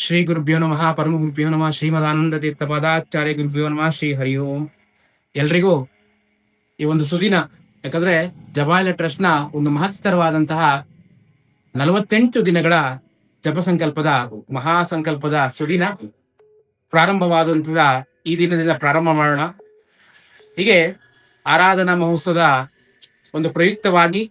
ಶ್ರೀ ಗುರುಭ್ಯೋ ನಮಃ ಪರಮ ಗುರುಭ್ಯೋ ನಮಃ ಶ್ರೀಮದಾನಂದ ತೀರ್ಥ ಪದಾಚಾರ್ಯ ಗುರುಭ್ಯೋ ನಮಃ ಶ್ರೀ ಹರಿ ಓಂ. ಎಲ್ರಿಗೂ ಈ ಒಂದು ಸುದಿನ, ಯಾಕಂದ್ರೆ ಜಪಾಲ ಟ್ರಸ್ಟ್ ನ ಒಂದು ಮಹತ್ತರವಾದಂತಹ 48 ದಿನಗಳ ಜಪ ಸಂಕಲ್ಪದ ಮಹಾ ಸಂಕಲ್ಪದ ಸುದಿನ ಪ್ರಾರಂಭವಾದಂತಹ ಈ ದಿನದಿಂದ ಪ್ರಾರಂಭ ಮಾಡೋಣ. ಹೀಗೆ ಆರಾಧನಾ ಮಹೋತ್ಸವದ ಒಂದು ಪ್ರಯುಕ್ತವಾಗಿ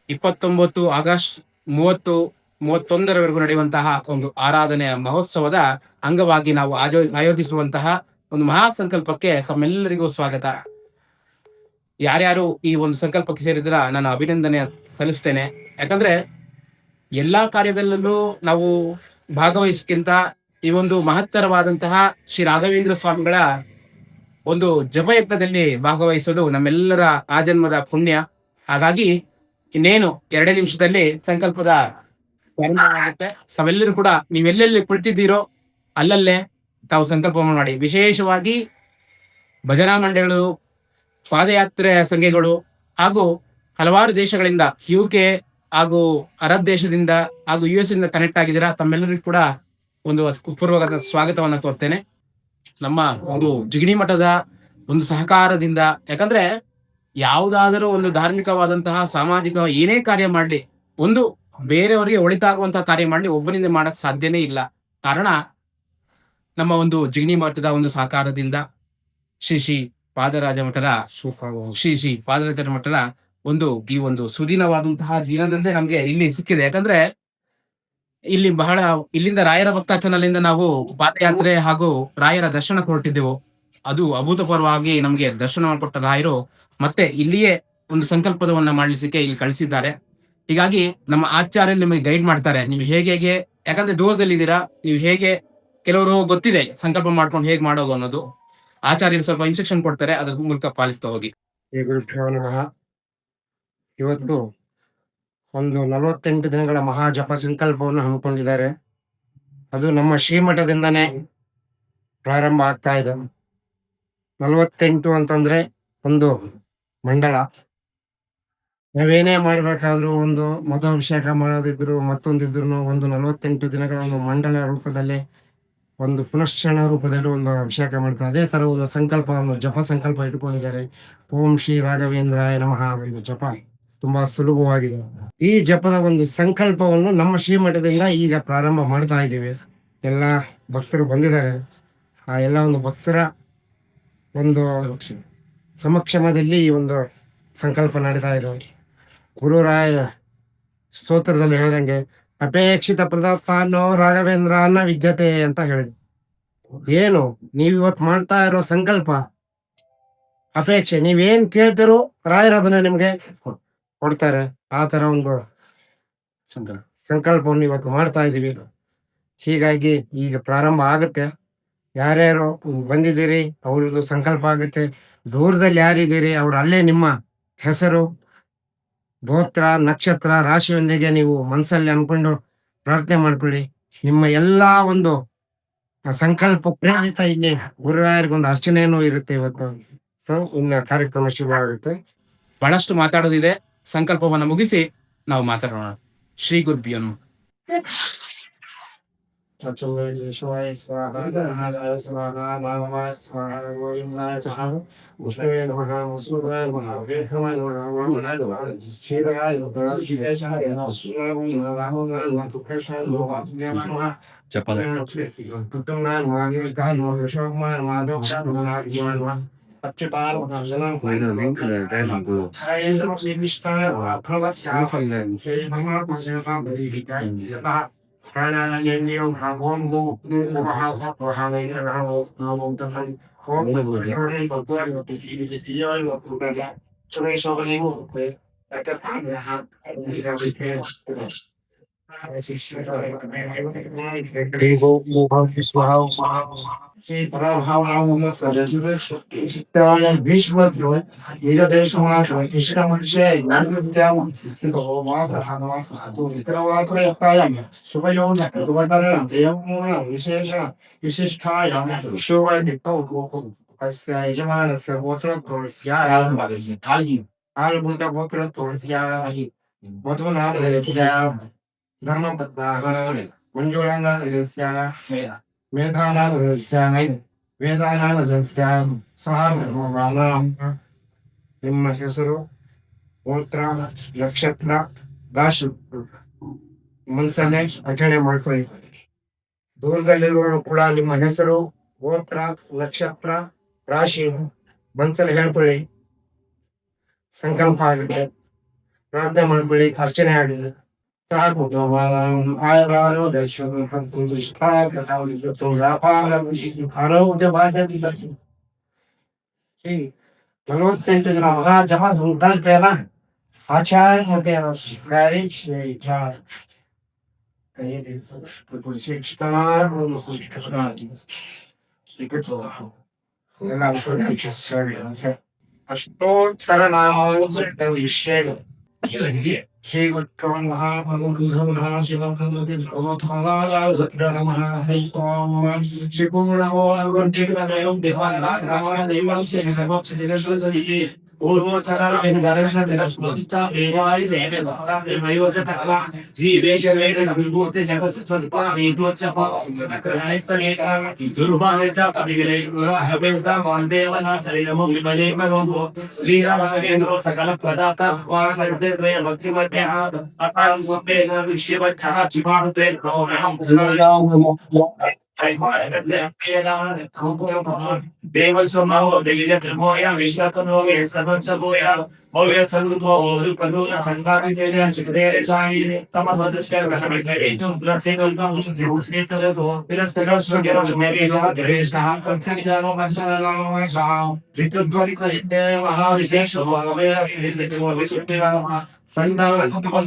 29 ಆಗಸ್ಟ್ 30 31ರವರೆಗೂ ನಡೆಯುವಂತಹ ಒಂದು ಆರಾಧನೆಯ ಮಹೋತ್ಸವದ ಅಂಗವಾಗಿ ನಾವು ಆಯೋಜಿಸುವಂತಹ ಒಂದು ಮಹಾ ಸಂಕಲ್ಪಕ್ಕೆ ತಮ್ಮೆಲ್ಲರಿಗೂ ಸ್ವಾಗತ. ಯಾರ್ಯಾರು ಈ ಒಂದು ಸಂಕಲ್ಪಕ್ಕೆ ಸೇರಿದ್ರ ನಾನು ಅಭಿನಂದನೆ ಸಲ್ಲಿಸ್ತೇನೆ. ಯಾಕಂದ್ರೆ ಎಲ್ಲಾ ಕಾರ್ಯದಲ್ಲೂ ನಾವು ಭಾಗವಹಿಸಕ್ಕಿಂತ ಈ ಒಂದು ಮಹತ್ತರವಾದಂತಹ ಶ್ರೀ ರಾಘವೇಂದ್ರ ಸ್ವಾಮಿಗಳ ಒಂದು ಜಪಯಜ್ಞದಲ್ಲಿ ಭಾಗವಹಿಸೋದು ನಮ್ಮೆಲ್ಲರ ಆಜನ್ಮದ ಪುಣ್ಯ. ಹಾಗಾಗಿ ಇನ್ನೇನು 2 ನಿಮಿಷದಲ್ಲಿ ಸಂಕಲ್ಪದ ಪ್ರಾರಂಭವಾಗುತ್ತೆ. ತಾವೆಲ್ಲರೂ ಕೂಡ ನೀವೆಲ್ಲೆಲ್ಲಿ ಕುಳಿತಿದ್ದೀರೋ ಅಲ್ಲಲ್ಲೇ ತಾವು ಸಂಕಲ್ಪ ಮಾಡಿ. ವಿಶೇಷವಾಗಿ ಭಜನಾ ಮಂಡಳಿಗಳು, ಪಾದಯಾತ್ರೆ ಸಂಘಗಳು ಹಾಗೂ ಹಲವಾರು ದೇಶಗಳಿಂದ UK ಹಾಗೂ ಅರಬ್ ದೇಶದಿಂದ ಹಾಗೂ US ಇಂದ ಕನೆಕ್ಟ್ ಆಗಿದ್ದೀರಾ. ತಮ್ಮೆಲ್ಲರಿಗೂ ಕೂಡ ಒಂದು ಪೂರ್ವಕದ ಸ್ವಾಗತವನ್ನ ಕೋರ್ತೇನೆ. ನಮ್ಮ ಒಂದು ಜಿಗಣಿ ಮಠದ ಒಂದು ಸಹಕಾರದಿಂದ, ಯಾಕಂದ್ರೆ ಯಾವುದಾದರೂ ಒಂದು ಧಾರ್ಮಿಕವಾದಂತಹ ಸಾಮಾಜಿಕ ಏನೇ ಕಾರ್ಯ ಮಾಡಲಿ, ಒಂದು ಬೇರೆಯವರಿಗೆ ಒಳಿತಾಗುವಂತಹ ಕಾರ್ಯ ಮಾಡಲಿ, ಒಬ್ಬರಿಂದ ಮಾಡಕ್ ಸಾಧ್ಯನೇ ಇಲ್ಲ. ಕಾರಣ ನಮ್ಮ ಒಂದು ಜಿಗಣಿ ಮಠದ ಒಂದು ಸಹಕಾರದಿಂದ ಶ್ರೀ ಪಾದರಾಜ ಮಠದ ಶ್ರೀ ಪಾದರಾಜ ಮಠದ ಒಂದು ಈ ಒಂದು ಸುದಿನವಾದಂತಹ ದಿನದಂದೇ ನಮ್ಗೆ ಇಲ್ಲಿ ಸಿಕ್ಕಿದೆ. ಯಾಕಂದ್ರೆ ಇಲ್ಲಿ ಇಲ್ಲಿಂದ ರಾಯರ ಭಕ್ತಾಚನಲ್ಲಿಂದ ನಾವು ಪಾದಯಾತ್ರೆ ಹಾಗೂ ರಾಯರ ದರ್ಶನ ಹೊರಟಿದ್ದೆವು. ಅದು ಅಭೂತಪೂರ್ವವಾಗಿ ನಮ್ಗೆ ದರ್ಶನ ಮಾಡಿಕೊಟ್ಟ ರಾಯರು ಮತ್ತೆ ಇಲ್ಲಿಯೇ ಒಂದು ಸಂಕಲ್ಪದವನ್ನ ಮಾಡ್ಲಿಕ್ಕೆ ಇಲ್ಲಿ ಕಳಿಸಿದ್ದಾರೆ. ಹೀಗಾಗಿ ನಮ್ಮ ಆಚಾರ್ಯ ನಿಮಗೆ ಗೈಡ್ ಮಾಡ್ತಾರೆ, ನೀವು ಹೇಗೆ ಯಾಕಂದ್ರೆ ದೂರದಲ್ಲಿದ್ದೀರಾ, ನೀವು ಹೇಗೆ, ಕೆಲವರು ಗೊತ್ತಿದೆ ಸಂಕಲ್ಪ ಮಾಡ್ಕೊಂಡು ಹೇಗೆ ಮಾಡೋದು ಅನ್ನೋದು. ಆಚಾರ್ಯರು ಸ್ವಲ್ಪ ಇನ್ಸ್ಟ್ರಕ್ಷನ್ ಕೊಡ್ತಾರೆ, ಅದ್ರ ಮೂಲಕ ಪಾಲಿಸ್ತಾ ಹೋಗಿ. ಈ ಗುರುಭ್ಯೋ ನಮಃ. ಇವತ್ತು ಒಂದು 48 ದಿನಗಳ ಮಹಾ ಜಪ ಸಂಕಲ್ಪವನ್ನು ಹಮ್ಮಿಕೊಂಡಿದ್ದಾರೆ. ಅದು ನಮ್ಮ ಶ್ರೀಮಠದಿಂದನೇ ಪ್ರಾರಂಭ ಆಗ್ತಾ ಇದೆ. 48 ಅಂತಂದ್ರೆ ಒಂದು ಮಂಡಳ. ನಾವೇನೇ ಮಾಡ್ಬೇಕಾದ್ರೂ, ಒಂದು ಮತಾಭಿಷೇಕ ಮಾಡೋದಿದ್ರು ಮತ್ತೊಂದಿದ್ರು, ಒಂದು 48 ದಿನಗಳ ಒಂದು ಮಂಡಳ ರೂಪದಲ್ಲಿ, ಒಂದು ಪುನಶ್ಚರಣ ರೂಪದಲ್ಲಿ ಒಂದು ಅಭಿಷೇಕ ಮಾಡ್ತಾರೆ. ಅದೇ ತರ ಒಂದು ಸಂಕಲ್ಪವನ್ನು, ಜಪ ಸಂಕಲ್ಪ ಇಟ್ಕೊಂಡಿದ್ದಾರೆ. ಓಂ ಶ್ರೀ ರಾಘವೇಂದ್ರಾಯ ನಮಃ. ಒಂದು ಜಪ ತುಂಬಾ ಸುಲಭವಾಗಿದೆ. ಈ ಜಪದ ಒಂದು ಸಂಕಲ್ಪವನ್ನು ನಮ್ಮ ಶ್ರೀಮಠದಿಂದ ಈಗ ಪ್ರಾರಂಭ ಮಾಡ್ತಾ ಇದ್ದೀವಿ. ಎಲ್ಲ ಭಕ್ತರು ಬಂದಿದ್ದಾರೆ. ಆ ಎಲ್ಲ ಒಂದು ಭಕ್ತರ ಒಂದು ಸಮಕ್ಷಮದಲ್ಲಿ ಈ ಒಂದು ಸಂಕಲ್ಪ ನಡೀತಾ ಇದೆ. ಗುರುರಾಯ ಸ್ತೋತ್ರದಲ್ಲಿ ಹೇಳಿದಂಗೆ ಅಪೇಕ್ಷಿತ ಪ್ರದಸ್ಥಾನೋ ರಾಘವೇಂದ್ರ ಅನ್ನ ವಿದ್ಯತೆ ಅಂತ ಹೇಳಿದ್ರು. ಏನು ನೀವು ಇವತ್ತು ಮಾಡ್ತಾ ಇರೋ ಸಂಕಲ್ಪ ಅಪೇಕ್ಷೆ, ನೀವೇನ್ ಕೇಳ್ತಿರೋ ರಾಯರ ಅದನ್ನ ನಿಮ್ಗೆ ಕೊಡ್ತಾರೆ. ಆ ತರ ಒಂದು ಸಂಕಲ್ಪವನ್ನು ಇವತ್ತು ಮಾಡ್ತಾ ಇದೀವಿ. ಹೀಗಾಗಿ ಈಗ ಪ್ರಾರಂಭ ಆಗುತ್ತೆ. ಯಾರ್ಯಾರು ಬಂದಿದ್ದೀರಿ ಅವ್ರದ್ದು ಸಂಕಲ್ಪ ಆಗುತ್ತೆ. ದೂರದಲ್ಲಿ ಯಾರಿದ್ದೀರಿ ಅವ್ರು ಅಲ್ಲೇ ನಿಮ್ಮ ಹೆಸರು, ಗೋತ್ರ, ನಕ್ಷತ್ರ, ರಾಶಿಯೊಂದಿಗೆ ನೀವು ಮನಸ್ಸಲ್ಲಿ ಅನ್ಕೊಂಡು ಪ್ರಾರ್ಥನೆ ಮಾಡ್ಕೊಳ್ಳಿ. ನಿಮ್ಮ ಎಲ್ಲಾ ಒಂದು ಸಂಕಲ್ಪ ಪ್ರೇರಿತ ಇಲ್ಲಿ ಗುರುರಾಯರಿಗೊಂದು ಅರ್ಚನೆಯನ್ನು ಇರುತ್ತೆ. ಇವತ್ತು ಇನ್ನ ಕಾರ್ಯಕ್ರಮ ಶುರು ಆಗುತ್ತೆ. ಬಹಳಷ್ಟು ಮಾತಾಡೋದಿದೆ. ಸಂಕಲ್ಪವನ್ನ ಮುಗಿಸಿ ನಾವು ಮಾತಾಡೋಣ. ಶ್ರೀ ಗುರುಭ್ಯೋ ನಮಃ. ಯಜಮಾನಸ್ಯ ಗೋತ್ರ ತೋರಿಸ್ಯ ಆಲ್ಭೂತ ಗೋತ್ರ ತೋರಿಸ್ಯ ಮಧುನಾಮ ಧರ್ಮಪತ್ನ ಮಂಜುಳಾನಂದಸ್ಯ ಮೇಧಾನಾನಂದಸ್ಯ ವೇದಾನಾನಂದಸ್ಯ ಸಹ ನಿಮ್ಮ ಹೆಸರು, ಗೋತ್ರ, ನಕ್ಷತ್ರ, ರಾಶಿ ಮನಸ್ಸನ್ನೇ ರಚನೆ ಮಾಡ್ಕೊಳ್ಳಿ. ದೂರದಲ್ಲಿರುವವರು ಕೂಡ ನಿಮ್ಮ ಹೆಸರು, ಗೋತ್ರ, ನಕ್ಷತ್ರ, ರಾಶಿ ಮನಸ್ಸಲ್ಲಿ ಹೇಳ್ಕೊಳ್ಳಿ. ಸಂಕಲ್ಪ ಆಗಿದೆ, ಪ್ರಾರ್ಥನೆ ಮಾಡ್ಕೊಳ್ಳಿ, ಅರ್ಚನೆ ಆಗಿದೆ. ಸಾಕು. ಆರೋಗ್ಯ ಭಾಷೆ 48 ದಿನ ಮಹಾ ಜಪ ಸಂಕಲ್ಪ ಎಲ್ಲ ಆಚಾರ್ಯ ಹೋಗಿ ಅಷ್ಟೋತ್ತರ ನಾವು ವಿಷಯಗಳು ಸಕಲ ಪದಾರ್ಥ ಭಕ್ತಿ ಮಧ್ಯ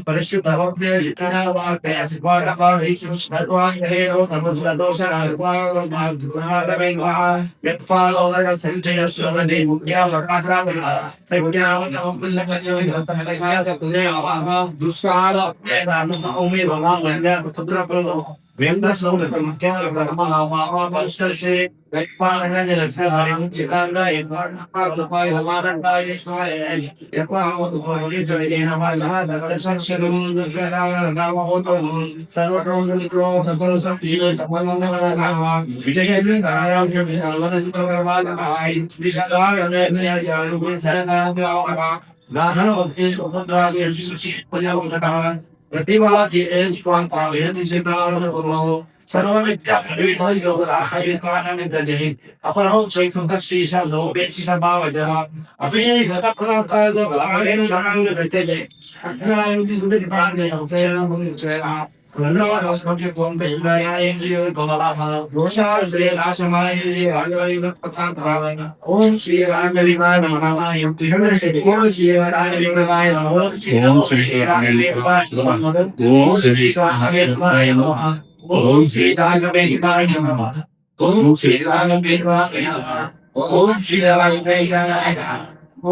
ಪರಿಶುದ್ಧ ಓಂ ಶ್ರೀ ರಾಮಲಿಂಗಾಯ ನಮಃ. ಓಂ ಶ್ರೀ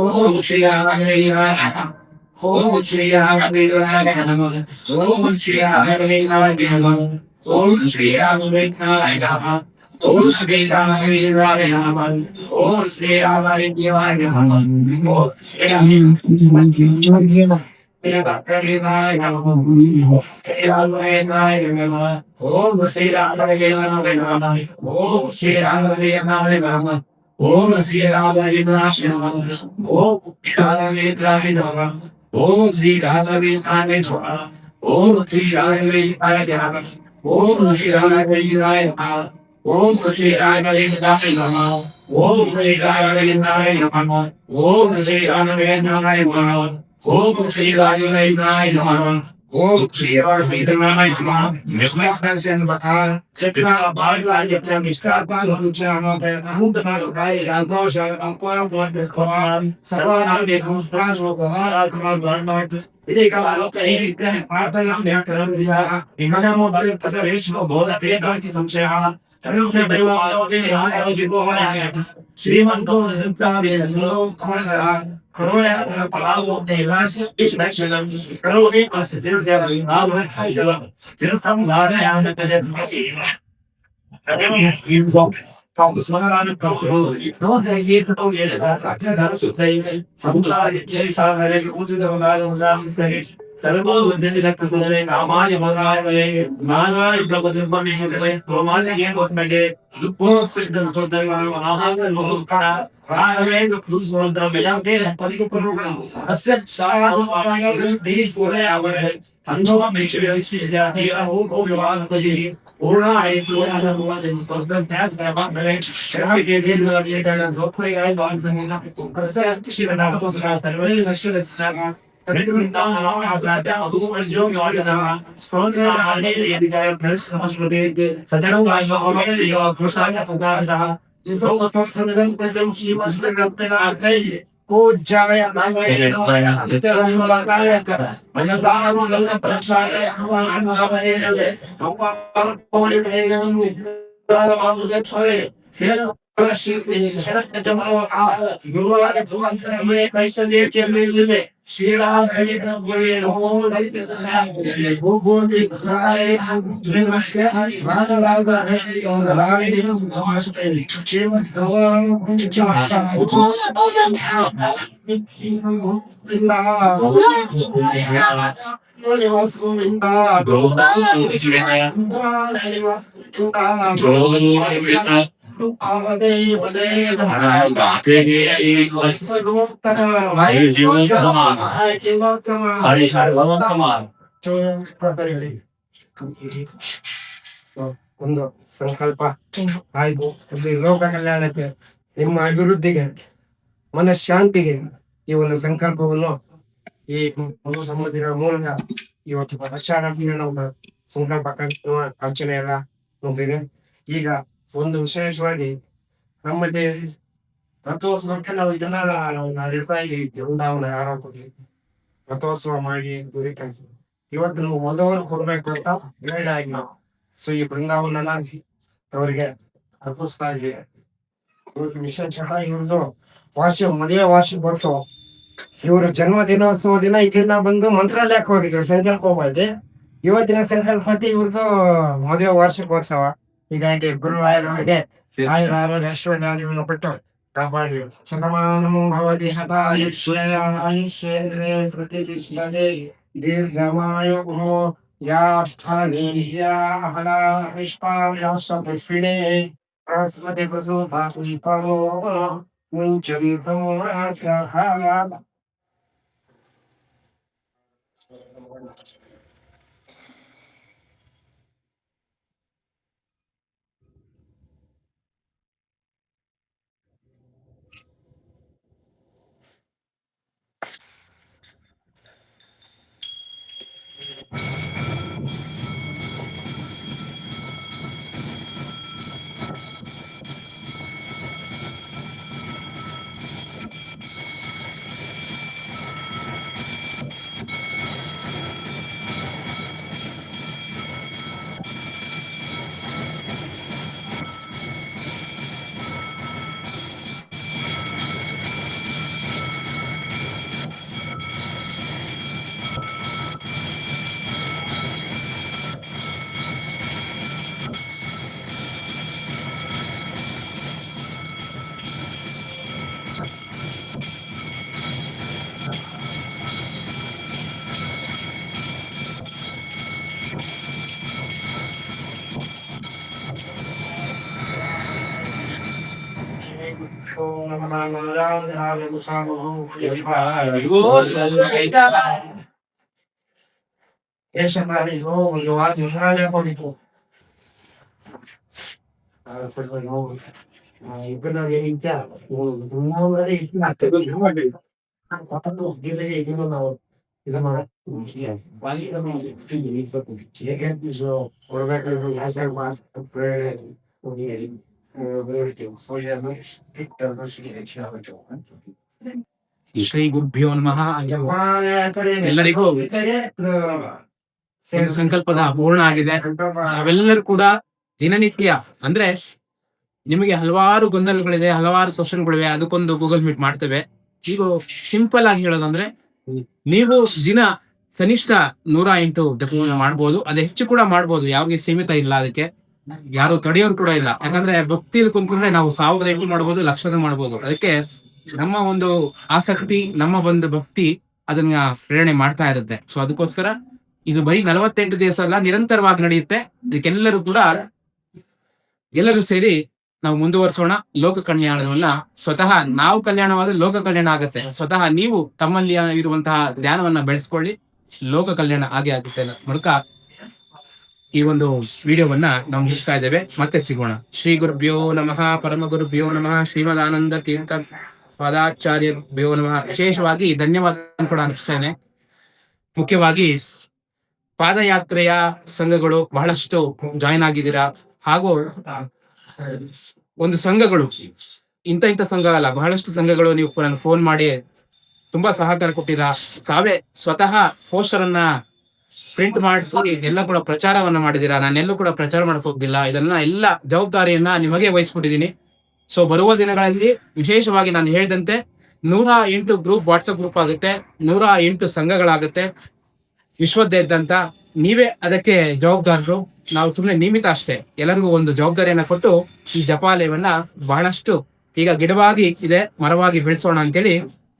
ಓಂ ಶ್ರೀ ರಾಘವೇಂದ್ರಾಯ ನಮಃ. ಓಂ ಶ್ರೀ ರಾಘವೇಂದ್ರಾಯ ನಮಃ. ಓಂ ಶ್ರೀ ರಾಘವೇಂದ್ರಾಯ ನಮಃ. ಓಂ ಶ್ರೀ ರಾಘವೇಂದ್ರಾಯ ನಮಃ. ಓಂ ಶ್ರೀ ರಾಘವೇಂದ್ರಾಯ ನಮಃ. ಓಂ ಶ್ರೀ ರಾಘವೇಂದ್ರಾಯ ನಮಃ. ಓಂ ಶ್ರೀ ರಾಘವೇಂದ್ರಾಯ ನಮಃ. ಓಂ ಶ್ರೀ ರಾಘವೇಂದ್ರಾಯ ನಮಃ. ಓಂ ಶ್ರೀ ರಾಘವೇಂದ್ರಾಯ ನಮಃ. ಓಂ ಶ್ರೀ ರಾಘವೇಂದ್ರಾಯ ನಮಃ. ಓಂ ಶ್ರೀ ರಾಘವೇಂದ್ರಾಯ ನಮಃ. ಓಂ ಶ್ರೀ ರಾಘವೇಂದ್ರಾಯ ನಮಃ. ಓಂ ಶ್ರೀ ರಾಘವೇಂದ್ರಾಯ ನಮಃ. ಓಂ ರಾಘವೇಂದ್ರಾಯ ನಮಃ. ಓಂ ಶ್ರೀ ರಾಘವೇಂದ್ರಾಯ ನಮಃ. ಓಂ ಶ್ರೀ ರಾಘವೇಂದ್ರಾಯ ನಮಃ. ಓಂ ಶ್ರೀ ರಾಘವೇಂದ್ರಾಯ ನಮಃ. ಓಂ ಶ್ರೀ ರಾಘವೇಂದ್ರಾಯ ನಮಃ. ಓಂ ಶ್ರೀ ರಾಘವೇಂದ್ರಾಯ ನಮಃ. ಓಂ ಶ್ರೀ ರಾಘವೇಂದ್ರಾಯ ನಮಃ. ಓಂ ಶ್ರೀ ರಾಘವೇಂದ್ರಾಯ ನಮಃ. ಓಂ ಶ್ರೀ ರಾಘವೇಂದ್ರಾಯ ನಮಃ. ಮಿಸ್ಮಸ್ಸನ್ ಬಕಾ ಸೆಟ್ನಾ ಬಾರ್ಲಾಯ ಮಿಸ್ಕಾಪಾ ಲುಚಾನೋ ಅಹುಂತನಾಗ ಬಾಯಿ ರಾಘೋಷ ಅಂಕೋಯ ಕೋನ್ ಸರ್ವಾನಾಮೇ ಸಂಸ್ಕಾಸೋ ಕೋಹಾರಾತ್ಮ ಧರ್ಮಾತ್ ಇದೀಗ ಲೋಕೈರಿಕ ಪ್ರಾರ್ಥನಾ ಧ್ಯಾನಕರದಿಯ ಇಮನಮೋ ಬಲಿತಸರೇಶ್ವ ಬೋಧತೆ ದಾತಿ ಸಂಶಯ ಕರುಣೆ ದೈವಾಲೋಕೆ ಆಯೋಜಿಗೋವಾಯ ಶ್ರೀಮಂತೋ ಸಂತಾವೇ ಲೋಕರ ಕರುಣೆ ಪಲಾವೋ ದೇವಾಸಿ ಇಷ್ಣಕ್ಷಣಂ ಕರುಣೆ ಅಸತಿಸ್ಯ ನಾಮ ಹೈಜಲ ಚಿರಸಂಧಾನಯಾನ ತಜಸ್ಮಿ ಕರುಣೆ ಇನ್ಫೋ ಒಂದು ಸಂಕಲ್ಪ ಆಯ್ತು. ಇಲ್ಲಿ ಲೋಕ ಕಲ್ಯಾಣಕ್ಕೆ, ನಿಮ್ಮ ಅಭಿವೃದ್ಧಿಗೆ, ಮನಃಶಾಂತಿಗೆ ಈ ಒಂದು ಸಂಕಲ್ಪವನ್ನು ಈ ಒಂದು ಸಮ್ಮತಿಯ ಮೂಲಕ ಇವತ್ತು ರಕ್ಷಾರಾತ್ರಿಯ ನಮ್ಮ ಸಂಕಲ್ಪ ಅರ್ಚನೆ ಎಲ್ಲ ಮುಗಿದಿದೆ. ಈಗ ಒಂದು ವಿಶೇಷವಾಗಿ ನಮ್ಮಲ್ಲಿ ರಥೋತ್ಸವಕ್ಕೆ ನಾವು ಇದನ್ನ ನಾವು ನಡೆಸ್ತಾ ಇದ್ದೀವಿ. ವೃಂದಾವನ ಆರೋಪಕ್ಕೆ ರಥೋತ್ಸವ ಮಾಡಿ ಗುರಿ ಕಳಿಸಿ ಇವತ್ತು ನಾವು ಮೊದಲು ಕೊಡ್ಬೇಕು ಅಂತ ಹೇಳಾಗಿ ನಾವು ಸೊ ಈ ಬೃಂದಾವನ ಅವರಿಗೆ ಅರ್ಪಿಸ್ತಾ ಇದ್ದೀವಿ. ಇವ್ರಿಗೆ ವಿಶೇಷ ಇವ್ರದ್ದು ಮದುವೆ ವಾರ್ಷಿಕೋತ್ಸವ. ಇವರು ಜನ್ಮ ದಿನೋತ್ಸವ ದಿನ ಇಲ್ಲಿಂದ ಬಂದು ಮಂತ್ರಾಲಯಕ್ಕೆ ಹೋಗಿದ್ರು ಸಂಕಲ್ಪ ಹೋಗಿ. ಇವತ್ತಿನ ಸಂಕಲ್ಪ ಇವ್ರದ್ದು ಮದುವೆ ವಾರ್ಷಿಕೋತ್ಸವ. ಹೀಗಾಗಿ ಗುರುವಾಯೂರವರಿಗೆ ಆಯುರ ಆರೋಗ್ಯ ಐಶ್ವರ್ಯವನ್ನು ಕೊಟ್ಟು ಕಾಪಾಡಿ. ಶತಮಾನಮೋ ಭವತಿ ಶತಾಯುಷ್ಯೇಂದ್ರಿಯ ಪ್ರತಿಷ್ಠತೆ ದೀರ್ಘಮಾಯುಃ पुष्पिणे सरस्वती प्रसूतास्मिपरो मुञ्चरितो रास्यः. ಶ್ರೀ ಗುರುಭ್ಯೋ ನಮಃ. ಎಲ್ಲರಿಗೂ ಸಂಕಲ್ಪದ ಪೂರ್ಣ ಆಗಿದೆ. ನಾವೆಲ್ಲರೂ ಕೂಡ ದಿನನಿತ್ಯ ಅಂದ್ರೆ ನಿಮಗೆ ಹಲವಾರು ಗೊಂದಲಗಳಿದೆ, ಹಲವಾರು ಕ್ವಶನ್ಗಳಿವೆ, ಅದಕ್ಕೊಂದು ಗೂಗಲ್ ಮೀಟ್ ಮಾಡ್ತೇವೆ. ಈಗ ಸಿಂಪಲ್ ಆಗಿ ಹೇಳೋದಂದ್ರೆ ನೀವು ದಿನ ಕನಿಷ್ಠ 108 ಜಪ ಮಾಡ್ಬೋದು. ಅದು ಹೆಚ್ಚು ಕೂಡ ಮಾಡ್ಬೋದು, ಯಾವುದೇ ಸೀಮಿತ ಇಲ್ಲ ಅದಕ್ಕೆ. ಯಾರು ತಡೆಯೋರು ಕೂಡ ಇಲ್ಲ. ಯಾಕಂದ್ರೆ ಭಕ್ತಿಯಲ್ಲಿ ಕುಂತ್ಕೊಂಡ್ರೆ ನಾವು 1000 ಮಾಡ್ಬೋದು, ಲಕ್ಷದ ಮಾಡ್ಬೋದು. ಅದಕ್ಕೆ ನಮ್ಮ ಒಂದು ಆಸಕ್ತಿ, ನಮ್ಮ ಒಂದು ಭಕ್ತಿ ಅದನ್ನ ಪ್ರೇರಣೆ ಮಾಡ್ತಾ ಇರುತ್ತೆ. ಸೊ ಅದಕ್ಕೋಸ್ಕರ ಇದು ಬರೀ 48 ದಿವಸ ಅಲ್ಲ, ನಿರಂತರವಾಗಿ ನಡೆಯುತ್ತೆ. ಇದಕ್ಕೆಲ್ಲರೂ ಕೂಡ ಎಲ್ಲರೂ ಸೇರಿ ನಾವು ಮುಂದುವರಿಸೋಣ ಲೋಕ ಕಲ್ಯಾಣವನ್ನ. ಸ್ವತಃ ನಾವು ಕಲ್ಯಾಣವಾದ್ರೆ ಲೋಕ ಕಲ್ಯಾಣ ಆಗತ್ತೆ. ಸ್ವತಃ ನೀವು ತಮ್ಮಲ್ಲಿ ಇರುವಂತಹ ಜ್ಞಾನವನ್ನ ಬೆಳೆಸ್ಕೊಳ್ಳಿ, ಲೋಕ ಕಲ್ಯಾಣ ಆಗೇ ಆಗುತ್ತೆ ಅನ್ನೋ ಮೂಲಕ ಈ ಒಂದು ವಿಡಿಯೋವನ್ನ ನಾವು ಮುಗಿಸ್ತಾ ಇದ್ದೇವೆ. ಮತ್ತೆ ಸಿಗೋಣ. ಶ್ರೀ ಗುರುಭ್ಯೋ ನಮಃ, ಪರಮ ಗುರುಭ್ಯೋ ನಮಃ, ಶ್ರೀಮದಾನಂದ ತೀರ್ಥ ಪಾದಾಚಾರ್ಯಭ್ಯೋ ನಮಃ. ವಿಶೇಷವಾಗಿ ಧನ್ಯವಾದ ಕೂಡ ಅನಿಸ್ತೇನೆ. ಮುಖ್ಯವಾಗಿ ಪಾದಯಾತ್ರೆಯ ಸಂಘಗಳು ಬಹಳಷ್ಟು ಜಾಯಿನ್ ಆಗಿದ್ದೀರಾ. ಹಾಗೂ ಒಂದು ಸಂಘಗಳು ಇಂಥ ಸಂಘ ಅಲ್ಲ, ಬಹಳಷ್ಟು ಸಂಘಗಳು ನೀವು ಫೋನ್ ಮಾಡಿ ತುಂಬಾ ಸಹಕಾರ ಕೊಟ್ಟಿರಾ. ತಾವೇ ಸ್ವತಃ ಪೋಸ್ಟರ್ ಅನ್ನ ಪ್ರಿಂಟ್ ಮಾಡಿಸಿ ಎಲ್ಲ ಕೂಡ ಪ್ರಚಾರವನ್ನ ಮಾಡಿದೀರಾ. ನಾನೆಲ್ಲೂ ಕೂಡ ಪ್ರಚಾರ ಮಾಡಕ್ ಹೋಗಿಲ್ಲ. ಎಲ್ಲ ಜವಾಬ್ದಾರಿಯನ್ನ ನಿಮಗೆ ವಹಿಸ್ಬಿಟ್ಟಿದ್ದೀನಿ. ಸೊ ಬರುವ ದಿನಗಳಲ್ಲಿ ವಿಶೇಷವಾಗಿ ನಾನು ಹೇಳಿದಂತೆ 108 ಗ್ರೂಪ್, ವಾಟ್ಸಪ್ ಗ್ರೂಪ್ ಆಗುತ್ತೆ, 108 ಸಂಘಗಳಾಗುತ್ತೆ ವಿಶ್ವದಾದ್ಯಂತ. ನೀವೇ ಅದಕ್ಕೆ ಜವಾಬ್ದಾರರು. ನಾವು ಸುಮ್ಮನೆ ನಿಯಮಿತ ಅಷ್ಟೇ. ಎಲ್ಲರಿಗೂ ಒಂದು ಜವಾಬ್ದಾರಿಯನ್ನ ಕೊಟ್ಟು ಈ ಜಪಾಲಯವನ್ನ ಬಹಳಷ್ಟು ಈಗ ಗಿಡವಾಗಿ ಇದೆ, ಮರವಾಗಿ ಬೆಳೆಸೋಣ ಅಂತೇಳಿ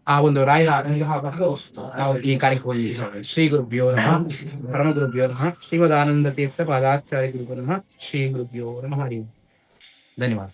ಆ ಒಂದು ರಾಯರ ಅನುಗ್ರಹ ಬಂದು ನಾವು ಈ ಕಾರ್ಯಕ್ರಮ. ಶ್ರೀ ಗುರುಭ್ಯೋ ನಮಃ, ಪರಮ ಗುರುಭ್ಯೋ ನಮಃ, ಶ್ರೀಮದ್ ಆನಂದ ತೀರ್ಥ ಪಾದಾಚಾರ್ಯ ಗುರುಭ್ಯೋ ನಮಃ, ಶ್ರೀ ಗುರುಭ್ಯೋ ನಮಃ. ಧನ್ಯವಾದ.